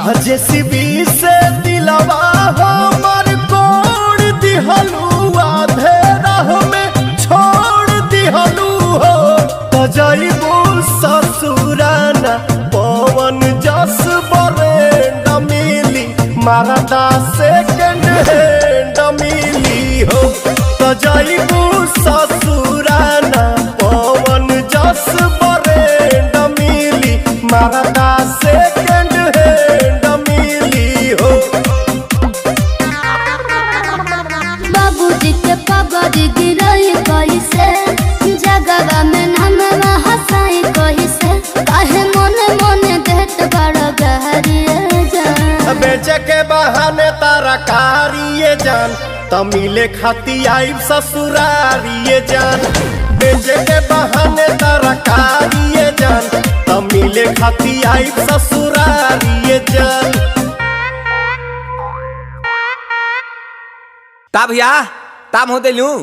JCB से दिलवा हमर कोड़ दिहलू आधे राह में छोड़ दिहलू हो त जइबू ससुराना पवन जस बरेंड मिली मारदा सेकंड हैंड मिली हो त जइबू ससुराना पवन जस बरेंड मिली मारदा सेकंड बाबूजी के पगड़ी गिरई कैसे जगवा में नाम हंसाई कैसे काहे मोने मोने देत बड़ गहरिए जान बेचे के बहाने तारा कारिए जान तमिले खाती आई ससुरारिए जान बेचे के बहाने तारा कारिए जान तमिले खाती आई ससुरारिए जान। ता भैया ताम होते लूं